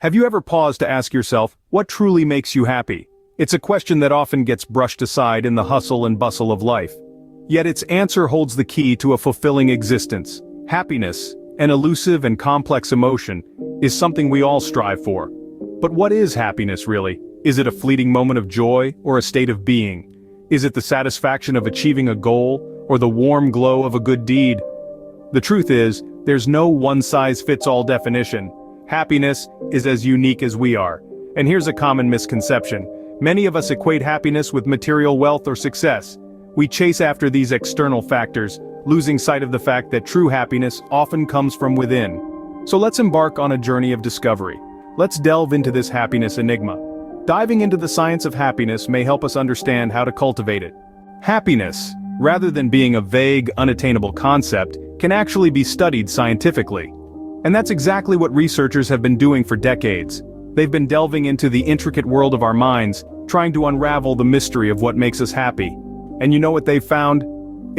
Have you ever paused to ask yourself, what truly makes you happy? It's a question that often gets brushed aside in the hustle and bustle of life. Yet its answer holds the key to a fulfilling existence. Happiness, an elusive and complex emotion, is something we all strive for. But what is happiness really? Is it a fleeting moment of joy or a state of being? Is it the satisfaction of achieving a goal or the warm glow of a good deed? The truth is, there's no one-size-fits-all definition. Happiness is as unique as we are. And here's a common misconception. Many of us equate happiness with material wealth or success. We chase after these external factors, losing sight of the fact that true happiness often comes from within. So let's embark on a journey of discovery. Let's delve into this happiness enigma. Diving into the science of happiness may help us understand how to cultivate it. Happiness, rather than being a vague, unattainable concept, can actually be studied scientifically. And that's exactly what researchers have been doing for decades. They've been delving into the intricate world of our minds, trying to unravel the mystery of what makes us happy. And you know what they've found?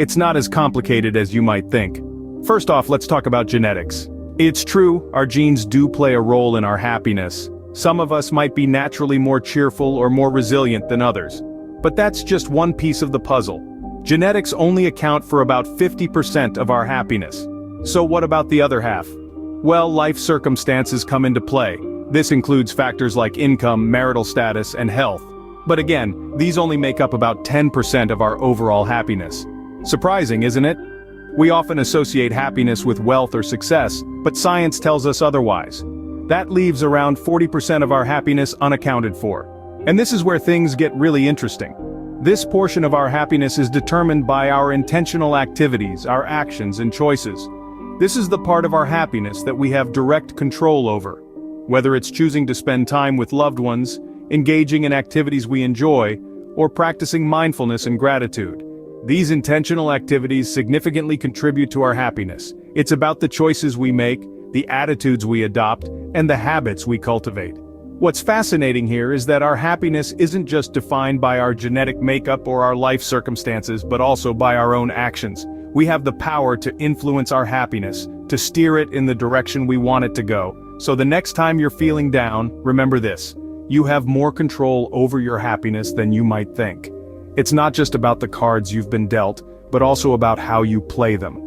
It's not as complicated as you might think. First off, let's talk about genetics. It's true, our genes do play a role in our happiness. Some of us might be naturally more cheerful or more resilient than others. But that's just one piece of the puzzle. Genetics only account for about 50% of our happiness. So what about the other half? Well, life circumstances come into play. This includes factors like income, marital status, and health. But again, these only make up about 10% of our overall happiness. Surprising, isn't it? We often associate happiness with wealth or success, but science tells us otherwise. That leaves around 40% of our happiness unaccounted for. And this is where things get really interesting. This portion of our happiness is determined by our intentional activities, our actions and choices. This is the part of our happiness that we have direct control over. Whether it's choosing to spend time with loved ones, engaging in activities we enjoy, or practicing mindfulness and gratitude. These intentional activities significantly contribute to our happiness. It's about the choices we make, the attitudes we adopt, and the habits we cultivate. What's fascinating here is that our happiness isn't just defined by our genetic makeup or our life circumstances, but also by our own actions. We have the power to influence our happiness, to steer it in the direction we want it to go. So the next time you're feeling down, remember this: you have more control over your happiness than you might think. It's not just about the cards you've been dealt, but also about how you play them.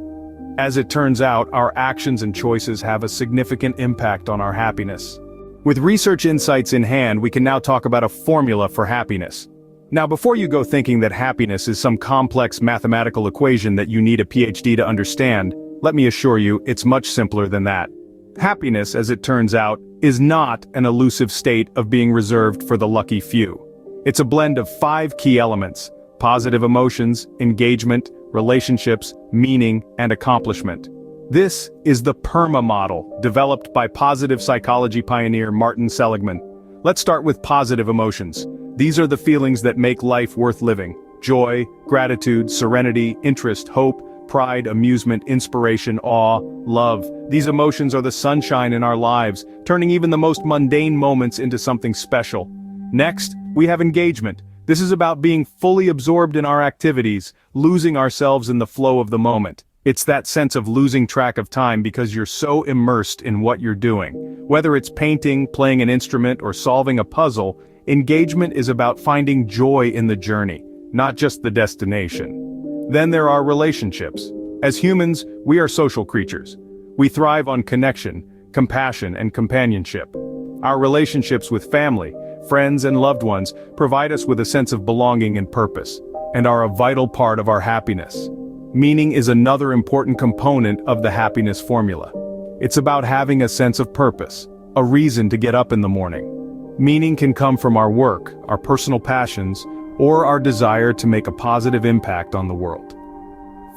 As it turns out, our actions and choices have a significant impact on our happiness. With research insights in hand, we can now talk about a formula for happiness. Now, before you go thinking that happiness is some complex mathematical equation that you need a PhD to understand, let me assure you, it's much simpler than that. Happiness, as it turns out, is not an elusive state of being reserved for the lucky few. It's a blend of 5 key elements: positive emotions, engagement, relationships, meaning, and accomplishment. This is the PERMA model, developed by positive psychology pioneer Martin Seligman. Let's start with positive emotions. These are the feelings that make life worth living: joy, gratitude, serenity, interest, hope, pride, amusement, inspiration, awe, love. These emotions are the sunshine in our lives, turning even the most mundane moments into something special. Next, we have engagement. This is about being fully absorbed in our activities, losing ourselves in the flow of the moment. It's that sense of losing track of time because you're so immersed in what you're doing. Whether it's painting, playing an instrument, or solving a puzzle, engagement is about finding joy in the journey, not just the destination. Then there are relationships. As humans, we are social creatures. We thrive on connection, compassion, and companionship. Our relationships with family, friends, and loved ones provide us with a sense of belonging and purpose, and are a vital part of our happiness. Meaning is another important component of the happiness formula. It's about having a sense of purpose, a reason to get up in the morning. Meaning can come from our work, our personal passions, or our desire to make a positive impact on the world.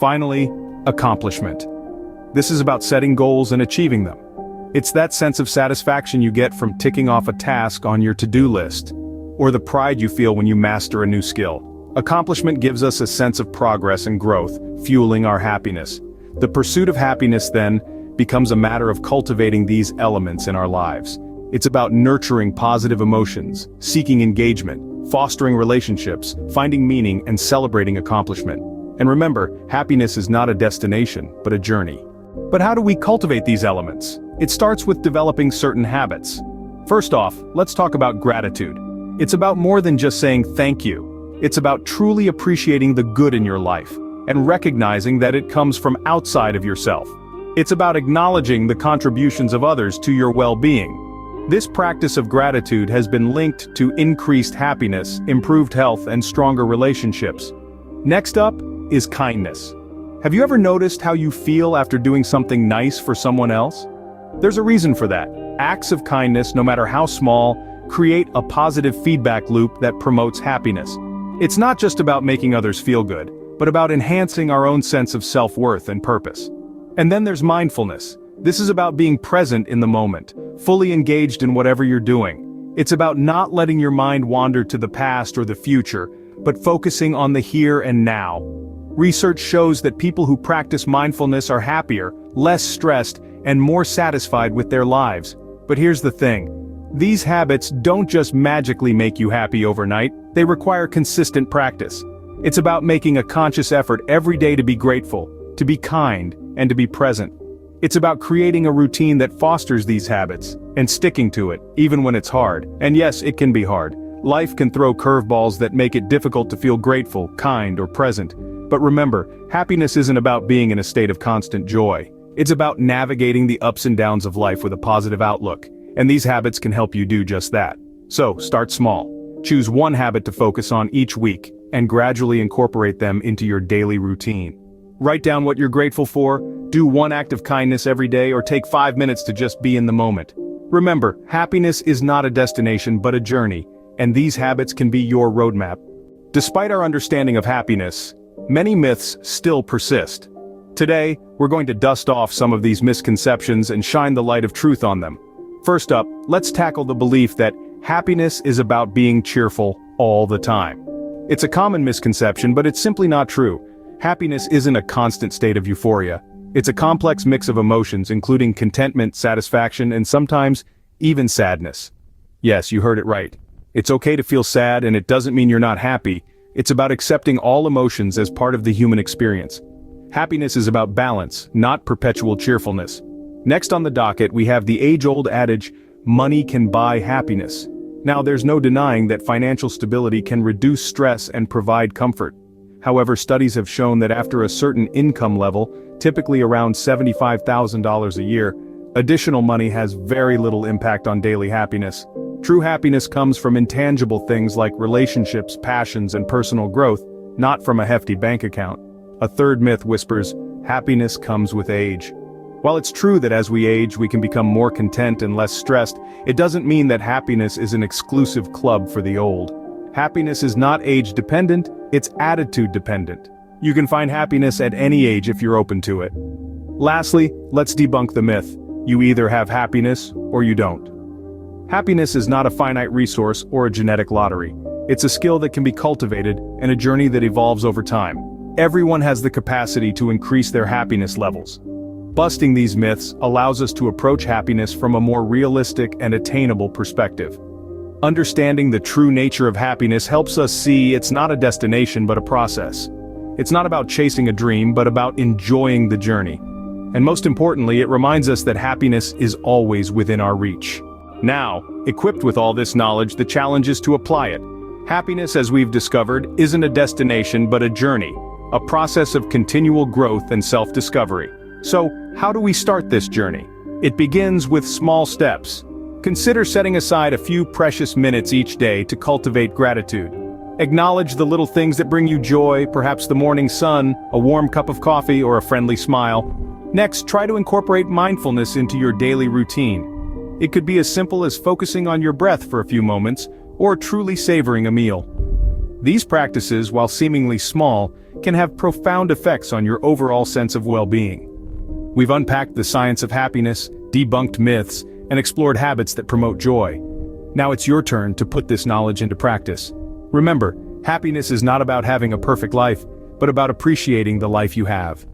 Finally, accomplishment. This is about setting goals and achieving them. It's that sense of satisfaction you get from ticking off a task on your to-do list, or the pride you feel when you master a new skill. Accomplishment gives us a sense of progress and growth, fueling our happiness. The pursuit of happiness, then, becomes a matter of cultivating these elements in our lives. It's about nurturing positive emotions, seeking engagement, fostering relationships, finding meaning, and celebrating accomplishment. And remember, happiness is not a destination, but a journey. But how do we cultivate these elements? It starts with developing certain habits. First off, let's talk about gratitude. It's about more than just saying thank you. It's about truly appreciating the good in your life, and recognizing that it comes from outside of yourself. It's about acknowledging the contributions of others to your well-being. This practice of gratitude has been linked to increased happiness, improved health, and stronger relationships. Next up is kindness. Have you ever noticed how you feel after doing something nice for someone else? There's a reason for that. Acts of kindness, no matter how small, create a positive feedback loop that promotes happiness. It's not just about making others feel good, but about enhancing our own sense of self-worth and purpose. And then there's mindfulness. This is about being present in the moment, fully engaged in whatever you're doing. It's about not letting your mind wander to the past or the future, but focusing on the here and now. Research shows that people who practice mindfulness are happier, less stressed, and more satisfied with their lives. But here's the thing. These habits don't just magically make you happy overnight, they require consistent practice. It's about making a conscious effort every day to be grateful, to be kind, and to be present. It's about creating a routine that fosters these habits, and sticking to it, even when it's hard. And yes, it can be hard. Life can throw curveballs that make it difficult to feel grateful, kind, or present. But remember, happiness isn't about being in a state of constant joy. It's about navigating the ups and downs of life with a positive outlook. And these habits can help you do just that. So, start small. Choose one habit to focus on each week, and gradually incorporate them into your daily routine. Write down what you're grateful for, do one act of kindness every day, or take 5 minutes to just be in the moment. Remember, happiness is not a destination but a journey, and these habits can be your roadmap. Despite our understanding of happiness, many myths still persist. Today, we're going to dust off some of these misconceptions and shine the light of truth on them. First up, let's tackle the belief that happiness is about being cheerful all the time. It's a common misconception, but it's simply not true. Happiness isn't a constant state of euphoria. It's a complex mix of emotions, including contentment, satisfaction, and sometimes even sadness. Yes, you heard it right. It's okay to feel sad, and it doesn't mean you're not happy. It's about accepting all emotions as part of the human experience. Happiness is about balance, not perpetual cheerfulness. Next on the docket, we have the age-old adage, money can buy happiness. Now, there's no denying that financial stability can reduce stress and provide comfort. However, studies have shown that after a certain income level, typically around $75,000 a year, additional money has very little impact on daily happiness. True happiness comes from intangible things like relationships, passions, and personal growth, not from a hefty bank account. A third myth whispers, happiness comes with age. While it's true that as we age, we can become more content and less stressed, it doesn't mean that happiness is an exclusive club for the old. Happiness is not age-dependent, it's attitude-dependent. You can find happiness at any age if you're open to it. Lastly, let's debunk the myth. You either have happiness or you don't. Happiness is not a finite resource or a genetic lottery. It's a skill that can be cultivated and a journey that evolves over time. Everyone has the capacity to increase their happiness levels. Busting these myths allows us to approach happiness from a more realistic and attainable perspective. Understanding the true nature of happiness helps us see it's not a destination but a process. It's not about chasing a dream but about enjoying the journey. And most importantly, it reminds us that happiness is always within our reach. Now, equipped with all this knowledge, the challenge is to apply it. Happiness, as we've discovered, isn't a destination but a journey, a process of continual growth and self-discovery. So, how do we start this journey? It begins with small steps. Consider setting aside a few precious minutes each day to cultivate gratitude. Acknowledge the little things that bring you joy, perhaps the morning sun, a warm cup of coffee, or a friendly smile. Next, try to incorporate mindfulness into your daily routine. It could be as simple as focusing on your breath for a few moments, or truly savoring a meal. These practices, while seemingly small, can have profound effects on your overall sense of well-being. We've unpacked the science of happiness, debunked myths, and explored habits that promote joy. Now it's your turn to put this knowledge into practice. Remember, happiness is not about having a perfect life, but about appreciating the life you have.